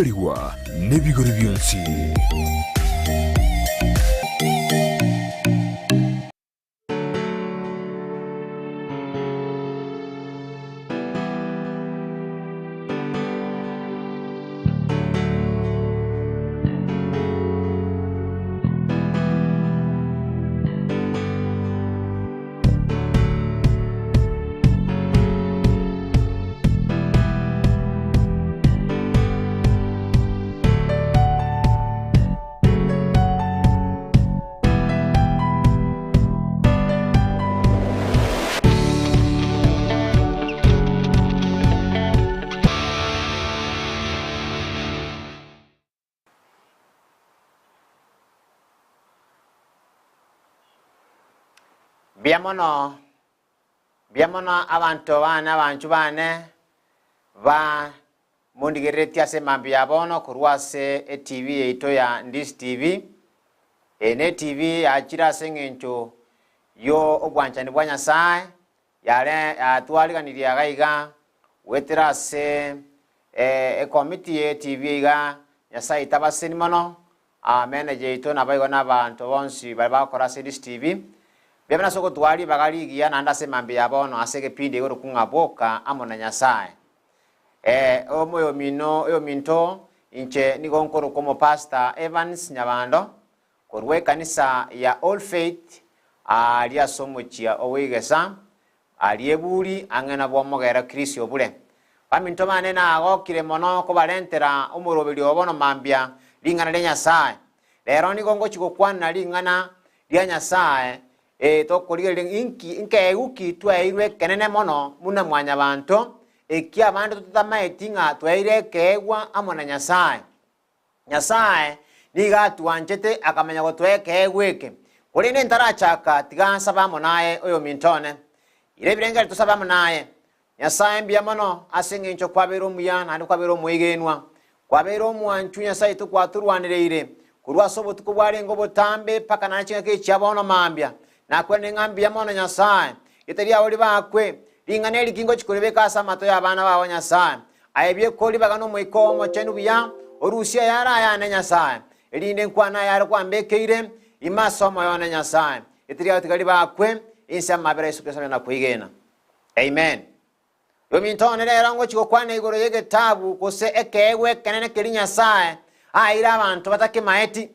Riwa nebigori byonsi. Biamono abantu bane ba mundigeretia se mambi yabono kurwase TV eito ya Ndisi TV ene TV achira sengencho yo obwanchani bwa Nyasaye yale atwaliganiria gaiga wetera se committee TV ga Nyasaye tabaseni mono manager ito nabayigo n'abantu bonsi bali bakora se Ndisi TV Bebana soko twali bagali giya nanda se mambi yabono aseke pindi goro kungaboka amona Nyasaye. Omoyo minto inche nigonkoro como Pastor Evans Nyabando korwe kanisa ya All Faith alia somochia owegesa aliebuli angena bwomogera Kristo obule. Baminto manena agokire mono ko balentera omurobeli obono mambia lingana le Nyasaye. Lero nigongo chikokwana lingana lya Nyasaye tokorigere inke uki twairwe kenene mono muna mwanya bantu ekia abandu tutamaetinga twaire kewa amona Nyasaye niga tuanchete akamenya go tweke egweke kuri ne ntarachaka tigansa bamonaye oyo mintone ire birenga tusaba monaye Nyasaye mbia mono asinge ncho kwabero muya na kwabero mwegenwa kwabero mwanchu Nyasaye tukwaturwanireire kurwa sobo tukubware ngo botambe paka nakinga ke cyabono mambia nakwene ngambia mono Nyasaye iteria oli bakwe lingane likingo chikurebeka samato y'abana bawo Nyasaye ayebye koli bagano mwikomo chenu bya orusia yara yana Nyasaye elinde nkwana yara kwambekeire imasomo yona Nyasaye iteria tikali bakwe insa mabere Yesu Kristo na kwigena amen yomintone lero ngo chikokwana igoro yege tabu kose ekewe kenene keli Nyasaye aira abantu batake maeti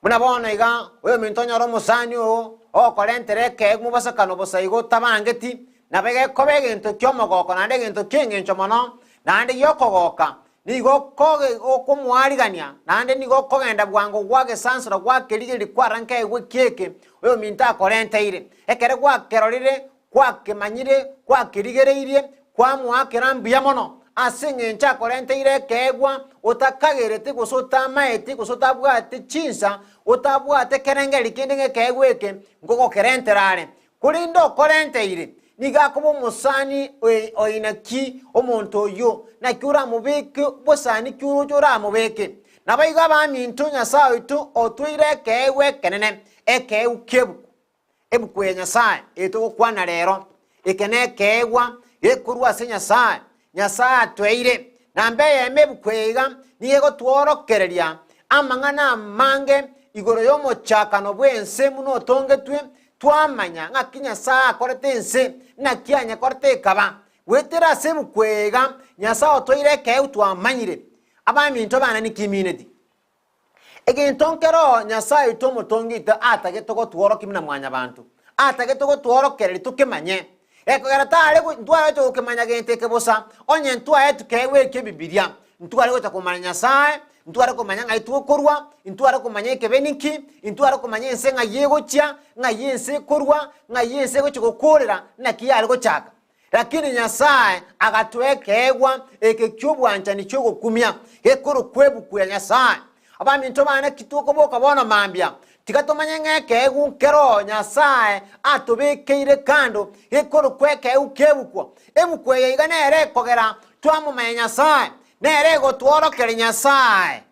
Munabona iga oyo mintonya ro musani o kolentere ke mubasakano bosaigo tabangeti nabege kobege into kyomogoko nande gento kinge nchomono nande yokogoka nigo koge okumwarigania nande nigo kogenda bwango gwage sansura gwakerige likwaranka egwe keke oyo minta kolenteire ekere gwakerorire gwakemanyire gwakerigereire kwamwakera mbia mono asinge ncha kolenteire kegwa utakagerete gusota maeti gusota bwate chinsa utabwate kerengeri kindenge kegweke ngoko kerenterare kurindo kolenteire niga kubo musani oinaki omonto yo na kyura mubeke bosani kyuro cyora mubeke nabayiga bamintu Nyasaye tu otwire kewe kenene eke ukebu ebukwe Nyasaye eto kwana lero ekene kewa ekurwa se Nyasaye atweire nambe yemebukwega niyego tworokereria amangana mange igoro yomo chakano bwense muno tongetwe twamanya ngakinya saa korete nse na kianya korete kaba wetera sebukwega Nyasaye otweire ke twamanyire abaminto bana ni community egentonkero Nyasaye tomotongita atage toko tworokimina mwanya bantu atage toko tworokereri tukemanye ekogaratale ntware to kemanya gente kebosa onye ntware tukewe ke Biblia ntware ko takomanya Nyasaye ntware ko manya ngai tukorwa ntware ko manya kebeniki ntware ko manya ense ngayego tia ngayense korwa ngayense ko chikokorera na kiyale ko chaka lakini Nyasaye agatwekegwa ekekyobwanja ni cyo kumya ekoro kwebu kwa Nyasaye abaminto bana kituko boka bona mambia tigatomanya ngeke kero Nyasaye atobekeire kando ekoro kweke ukebukwa ebukweye iganere kogera twamumanya Nyasaye nere go tworokere Nyasaye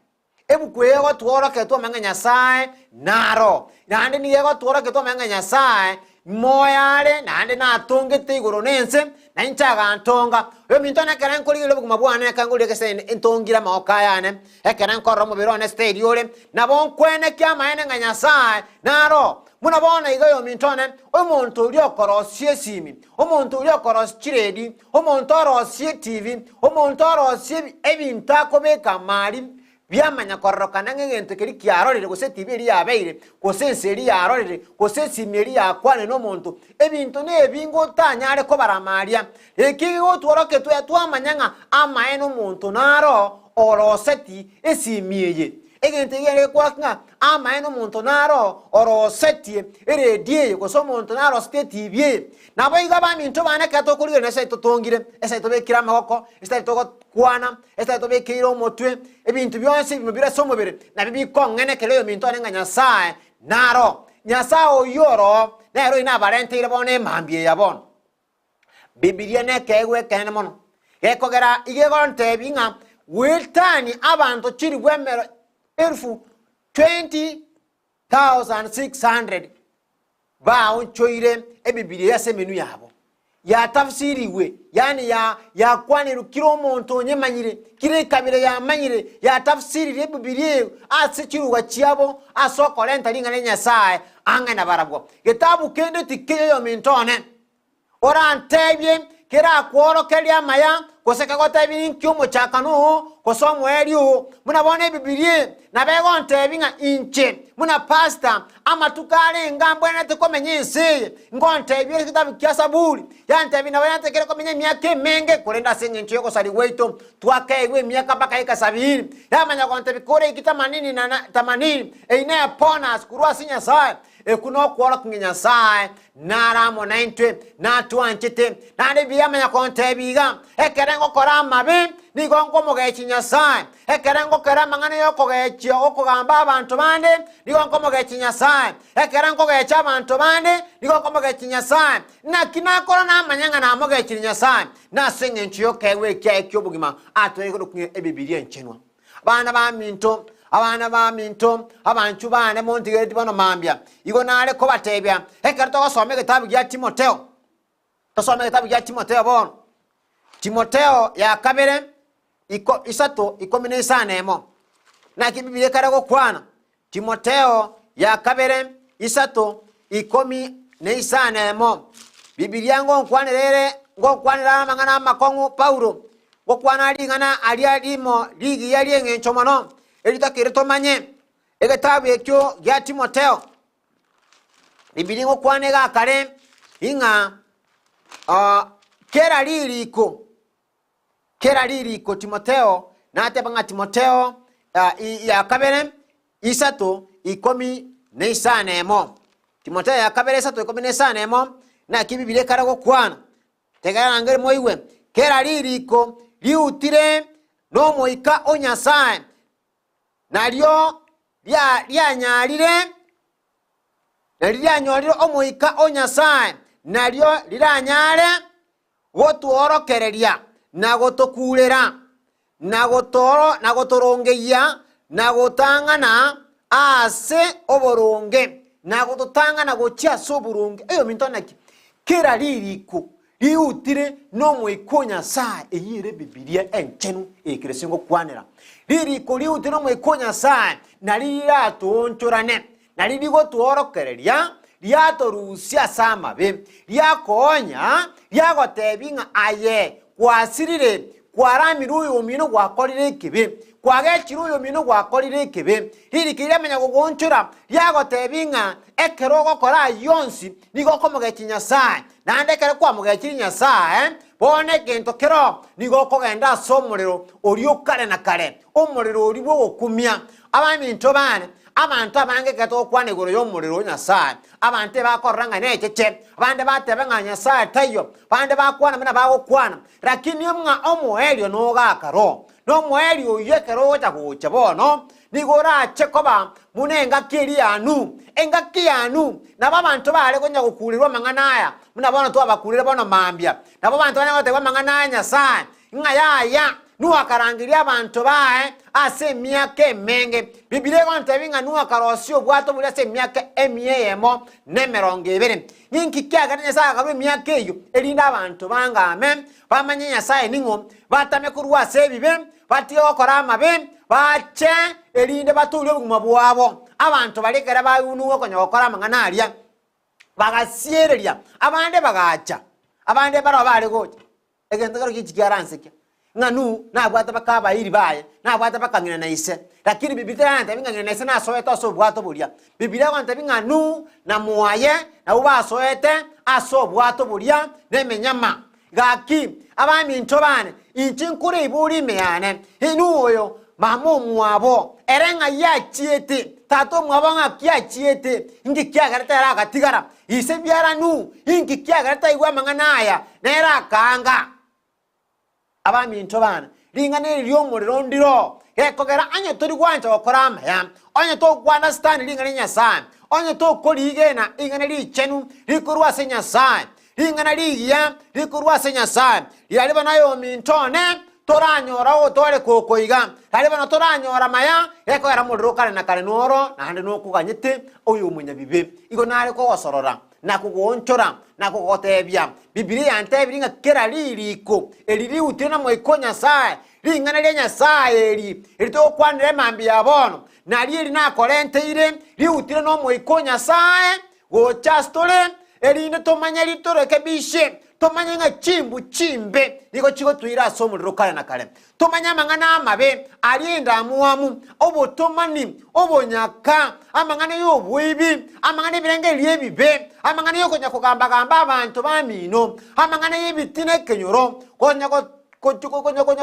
ebukweye go tworoke twamanya Nyasaye naro nande niye go tworoke twamanya Nyasaye moyale nande natongete iguru nense na inchaga ntonga yo minto na karen kuri lo buguma bwana kanguli kese entongira maoka yane ekeren korro mu biro ne stadiole na bon kwene kya maene nga Nyasaye naro muna bona igo yo mintone omuntu uri okorosie simi omuntu uri okorosie omuntu orosie TV omuntu orosie ebintu akobeka mali byamanya kororokana ng'egento kiri kyarorere gose TV eri yabeire gose nseri yarorere gose simeri yakwane no muntu ebintu ne ebingo tanyare ko baramaria ekigo tworoke twamanyanga amae no muntu naro oroseti esimieye egento yere kwanga amae no muntu naro oroseti eredie gose muntu naro state TV nabo igaba minto bana kato kuri ne sai totongire esai tobekira amaboko esai kwana esai tobekira omotwe ebintu byonse bimubira somubere na bibikongene keleyo minto nga Nyasaye naro Nyasaye oyoro nero ina barente ire bone mambie yabon Biblia ne kegwe kene mono ekogera igegonte binga wetani abantu chiri bwemero 20,600 ba onchoire Biblia semenu yabo ya tafsiriwe yani ya kwaniru kiro monto nyemanyire kire kabire ya manyire ya tafsiri Biblia asichiru wachiabo asokole ntalinga ne Nyasaye anga na barabwo gitabu kende tikeyo yo mintone ora ntebye kira kworo kelia maya koseka gotabi nkyomo chakano kosomo elio muna bone Biblia na bego ntebinga inche muna pastor amatukale ngambwe te komenye nsi ngontebye kitabu kya Saburi ya ntebi na bana tekere komenye myake menge kurenda senye nchi yoko sali weito twake iwe myaka baka ika 70 ya manya kontebi kore kita 80 ine apona skurwa sinya sai ekuno kwora kunginya sai naramo 90 na tuanchite na de biya manya kontebiga ekerengo kora mabe ni gongo mogechi Nyasaye ekerengo kera mangane yoko gechi okugamba abantu bande ni gongo mogechi Nyasaye ekerengo gechi abantu bande ni gongo mogechi Nyasaye na kinakora na manyanga na mogechi Nyasaye na senge nchiyo kewe kya ekyobugima atoyego kunye Biblia nchenwa abana ba minto abantu bane montigeti bano mambya igo nale ko batebya ekerto gosome kitabu kya Timotheo tosome kitabu kya Timotheo bono Timotheo ya kabere iko isato ikomine sana emo na kibibile karago kwana Timotheo ya kabere isato ikomi ne sana emo Biblia ngo kwanirere ngo kwanira mangana makongu Paulo ngo kwana lingana alialimo ligi yali engenchomono elitakire tomanye egetabu ekyo ya Timotheo Biblia ngo kwanega kare inga kera liriko Timotheo na atebanga Timotheo ya kabere isato ikomi ne isana emo Timotheo ya kabere isato ikomi ne isana emo na kibibile karago kwana tegara ngere moiwe kera liriko liutire no moika onyasaye nalyo lyanyalire omoika onyasaye nalyo liranyale gotuorokereria na gotokulera na gotorongeia na gotangana ase oboronge na gototangana gochia soburunge eyo mintonaki kera liriko liutire no moikonya saa eyire Biblia enchenu ekiresengo kwanera liriko liutire no moikonya saa na liratonchorane na lirigo tuorokereria liatorusia samabe liakonya liagotebinga aye kwasirire kwaramiru uyu mino gwakorire kibe kwagechiru uyu mino gwakorire kibe lirikire menya gugonchura liagotebinga ekero gokora yonsi nigo komogechi Nyasaye nandekere kwa mogechi Nyasaye bone gento kero nigo kogenda somuriro orio kare na kare omuriro oriwo gokumia abaminto bane abantu abange gato kwane goro yo muriro Nyasaye abante bakoranga necheche abande batebanga Nyasaye tayo abande bakwana mina bagokwana lakini mwa omoelio no gakaro no moelio yekero takucha bono nigora chekoba munenga kirianu enga kianu nabo abantu bale gonya gukulirwa manganaya muna bono to abakulira bono mambya nabo abantu bane gote manganaya Nyasaye ngayaya Nuhu akarangiria abantu bae ase emyaka emenge. Bibiliya egontebinga Nuhu akarosia obwato buria ase emyaka 120. Ninki kiagera Nyasaye akarwa emyaka eyo erinde abantu bangame bamanye Nyasaye ning'o, batame kurwa ase ebibe, batiga gokora amabe, bache erinde batule obugima bwabo. Abantu barekera bayunuo konya gokora amang'ana aria bagasiereria abande bagacha, abande baro bari gocha egento garo kichikiaransekia ng'anu nabwata bakabairi baye nabwata bakang'ina na ise. Lakini Biblia ntabing'ina na ise nasoete ase obwato buria. Biblia ntabinga nu na mwaye na ubasoete ase obwato buria nemenyama gaki abami ntobane inchinkure iburi meyane inu oyo mamu mwabo erenga yachiete tato mwabo ngakiachiete ingi kiagareta era gatigara ise biara nu ingi kiagareta igwa mang'ana aya nera kanga abami ntobane lingane lyomuriro ndiro ekogera anye turi gwanja gokora amaya onye to kwana stand lingane Nyasaye onye to koligena ingane lichenu likurwa ase Nyasaye lingana ligia likurwa ase Nyasaye yaliba nayo mintone toranyora otore kokoiga haliba no toranyora maya ekogera muriro kare na kare noro na hande no kuganyete oyo munyabibe igo nare ko osorora na kugonchora na kugotebia. Biblia yantebiringa kera liriko eliri utina moiko Nyasaye lingana lya Nyasaye erito kwanire mambi yabono na liri na korenteire liutire no moiko Nyasaye gochastore erinde tomanya litoreke bishe tomanya nga chimbu chimbe iko chiko tuira somuriro kare na kare tomanya mang'ana amabe alinda amuamu obotomani obonyaka amang'ana y'obwibi amang'ana ebirenge lyebibe amang'ana y'okonya kugamba abantu bamino amang'ana y'ebitine kenyoro konya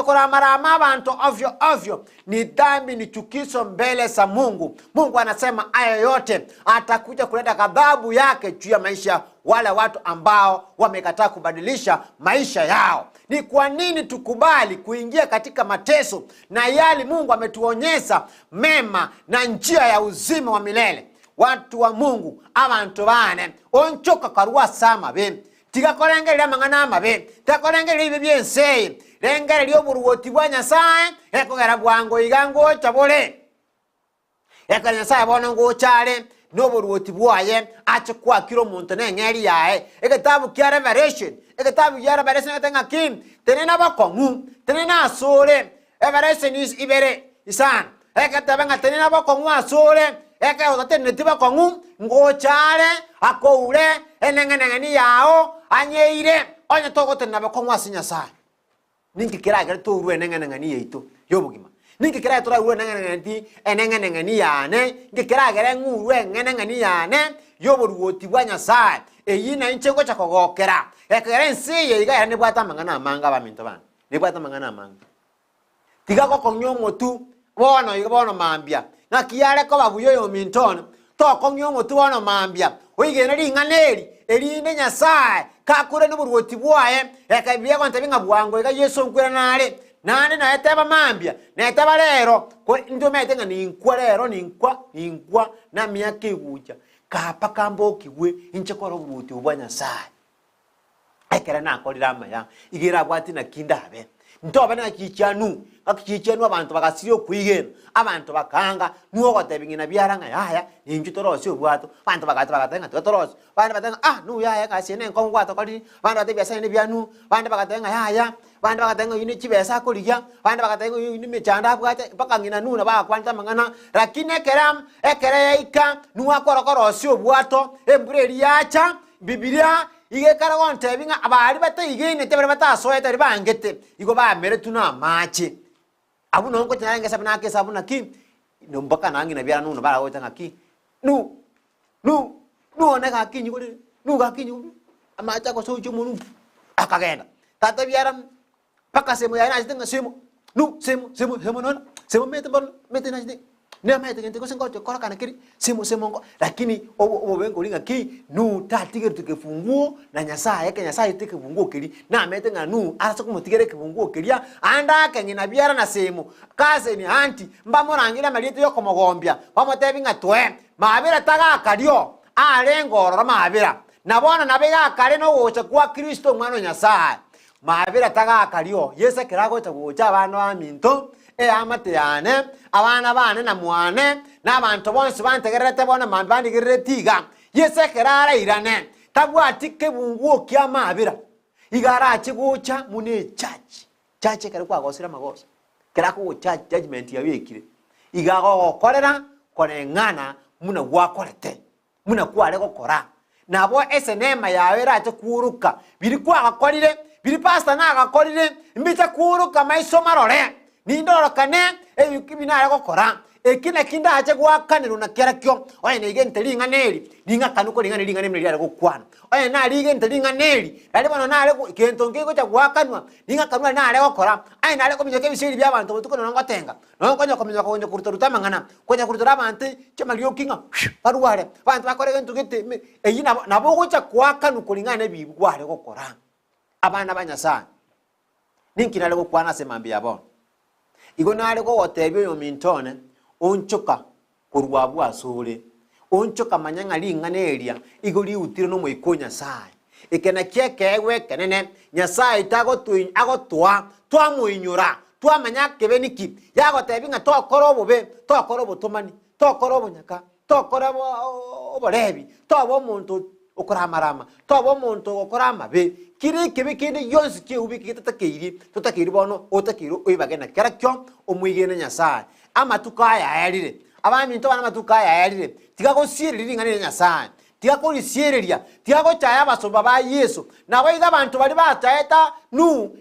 koramarama abantu ovyo ni dhambi, ni chukizo mbele za Mungu. Mungu anasema haya yote atakuja kuleta ghadhabu yake juu ya maisha wale watu ambao wamekataa kubadilisha maisha yao. Ni kwa nini tukubali kuingia katika mateso na yale Mungu ametuonyesha mema na njia ya uzima wa milele? Watu wa Mungu abantu bane onchoka karwa sama be tiga korengerera mang'ana amabe takorengerera ibe byense rengere lyo buruoti bwa Nyasaye ekogera bwango igango chabole ekara Nyasaye bona ngo chale no buruoti bwaye ache kwa kiro muntu nengeri yae ekatabu kya Revelation atenga kim tenena bakongu tenena asore Revelation is ibere isan ekatabanga tenena bakongu asore eka otatene tiba kongu ngo chale akoure enengenengeni yao anyeire onye togotena bakongu ase Nyasaye ninki kiragere to urwe enengenengeni yeito yobugima ninki kiragere to urwe enengenengeni yane ninki kiragere ngurwe enengeneni yane yoboruoti bwa Nyasaye eyi na inchengo chakogokera ekere nsiye iga ne bwata mang'ana amanga baminto bana ne bwata mang'ana amanga tiga gokonyo motu bono mambia na kiare ko babuyo yo mintone to konyo motu bono mambia oigena ringaneri erinde Nyasaye kakure no buruoti bwaye ekabye kwante binga bwango ega Yesu nkwera nale nane na eteba mambia na eteba lero ko ndo metenga ninkwa lero ninkwa na myaka eguja kapa kambo kiwe inchekoro buruoti bwa Nyasaye ekera na akorira amaya igira bwati na kindabe ntoba na kichanu akichanu abantu bakasirio kwigena abantu bakanga nuwo gotebingina byaranga yaya ninjutorose obwato abantu bagatenga tutorose bandi batenga nu yaya kasene nko bwato kali bandi batebya sene byanu bandi bagatenga yaya bandi bagatenga yini chibesa kuliya bandi bagatenga yini mechanda bwate bakangina nuna bakwanta mangana lakini ekere ika nuwa korokorose obwato embureri yacha Biblia ige karagonte binga abari bate igene tebere batasoeta ribangete igo ba mere tuna machi abu nongo tyange sabana ke sabuna ki nombaka nangi na byara nuno bara wota ngaki nu one ga kinyi gole nu ga kinyi amacha ko soju munu akagenda tata byara paka semo ya na tinga semo non semo mete na jide ne mete ngente ko sengo ko kana kiri semo ngo lakini obengo linga ki nu tatige tuke funguo na Nyasaye ke Nyasaye tike funguo kiri na mete nganu asa ko mutigere ke funguo kiria anda ke ngina biara na semo kaze ni anti mbamorangira malite yo komogombia bamotebinga twe mabira taga akario alengorora mabira nabona nabega kare no wocha kwa Kristo mwana Nyasaye mabira taga akario yese kirago chagucha abana baminto amate yane abana bane na mwane n'abantu bonse bantegerete bona mambandi giretiga yese kirara irane tabwati kebunguo kya mabira igara chigucha mune church kare kwa gosira magosa kira ku church judgment yabekire igago korera konengana muna gwakorete muna kware gukora nabo ese nema yawe rate kuruka biri kwa gakorire biri pastor na gakorire mbita kuruka maiso marore nindorokane eyukibina gukora ekina kinda aje gwakaniro na kerakyo oye nige ntelinga neli linga kanuko linga nelinga nemeli yale gukwana oye na lige ntelinga neli dali bono na ale kento ngiko cha gwakanwa linga kanwa na ale gukora aye na ale kominyake bisiri bya abantu butuko no ngotenga no konyo kominyaka konyo kuruta mangana konyo kuruta abantu chemaliyo kinga paruware abantu bakore gento gite eyi nabo gucha gwakanu kulingana bibu gwale gukora abana banyasa ninkina ale gukwana semambi yabo igo na ale go otebyo yo mintone onchoka kurwabu asule onchoka manyanga linga nelia igoli utire no moikonya sai ekena kiekewe kenene nyasaye tago agotwa twa muinyura twa manyake beniki yago tebinga to korobo be to korobo tomani to korobo nyaka to korobo oborebi to bo muntu okora marama to bo muntu okora mabe kiri kibikinde yonsi ki ubiki tutakiri bono otakiro oyibagena kerakyo omwigene nyasaye amatuka yayalire abami nto bana matuka yayalire tigago siriri ngane nyasaye tigago lisiereria tigago chaya basomba ba Yesu nabo iga bantu bali bataeta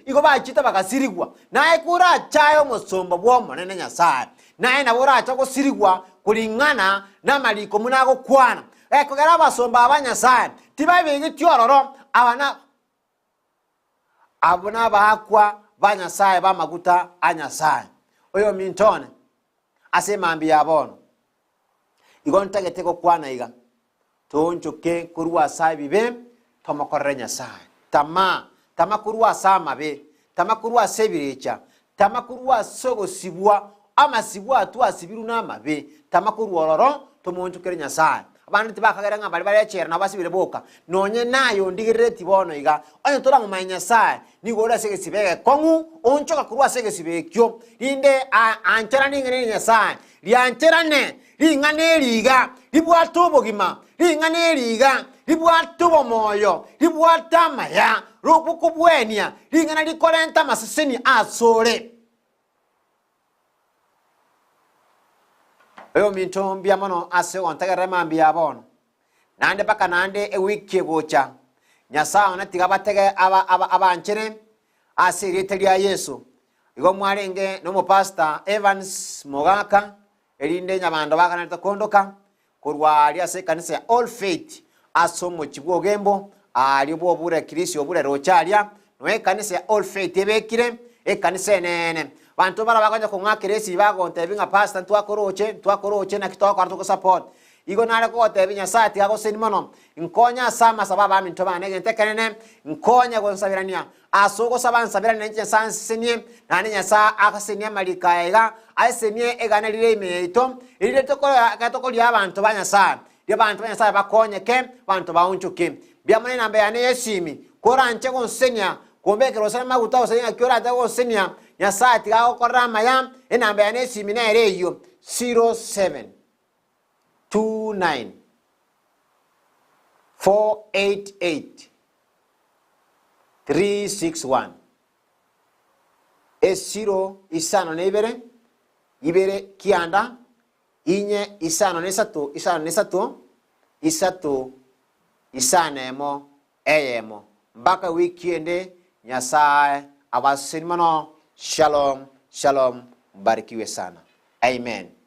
igo bachita bagasirigwa naye kura chayo musomba bwo monene nyasaye naye nabora acha gusirigwa kulingana na maliko munago kwana ekogera basomba abanyasaye tibabingi tyororo abona bakwa banyasaye bamaguta anyasaye oyo mintone asemambi yabono igontagete ko kwana iga tonchoke kurwa sabibe tomakorre nyasaye tama kurwa samabe tama kurwa sebirecha tama kurwa sogo sibwa amasibwa tu asibiru na mabe tama kurwa roro tomonchokere nyasaye abantu tibakagera ngambali bali achera nabasibire boka nonye nayo ndigireti bono iga onye tora mu nyasaye nigora sege sibege kongu onchoka kurwa sege sibekyo inde anchera ningene nyasaye liancherane lingane liga libwatu bogima lingane liga libwatu bomoyo libwata maya rokukubwenia lingana likolenta maseseni asole eyo mintombi amono ase ontagere mambi yabono nande paka nande ewiki gocha nyasaye onatiga batege abanchere ase ritelia Yesu igo mwarenge no pastor Evans Mogaka elinde nyabando bakanata kondoka kurwali ase kanisa ya All Faith asomo chibwo gembo ali bwo bure Kristo bure rochalia no kanisa ya All Faith ebekire kanisa nene bantu bara bakanja kungakiresi bagonte binga pastor twakoroche na kitoko artuko support igo nale ko tebinya sati ago sinimono nkonya sama sababa aminto bane gente kenene nkonya gonsabirania asogo sabansabirania nje sansinie nani nyasa akasinia malika ega aisenie egana lile imeito ile katoko lya abantu banyasa lya bantu banyasa bakonye ke bantu baunchuke byamane nambe yane yesimi koranche gonsenya kombekero sana maguta osenya kyora ta gonsenya nyasati ago korama ya enambe yane yesimi na ereyo 07 29 488 361 esiro isano nebere ibere kianda inye isano nesatu isatu isanemo eyemo mpaka weekend nyasaye abasinimano shalom barikiwe sana amen.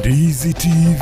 Ndizi TV.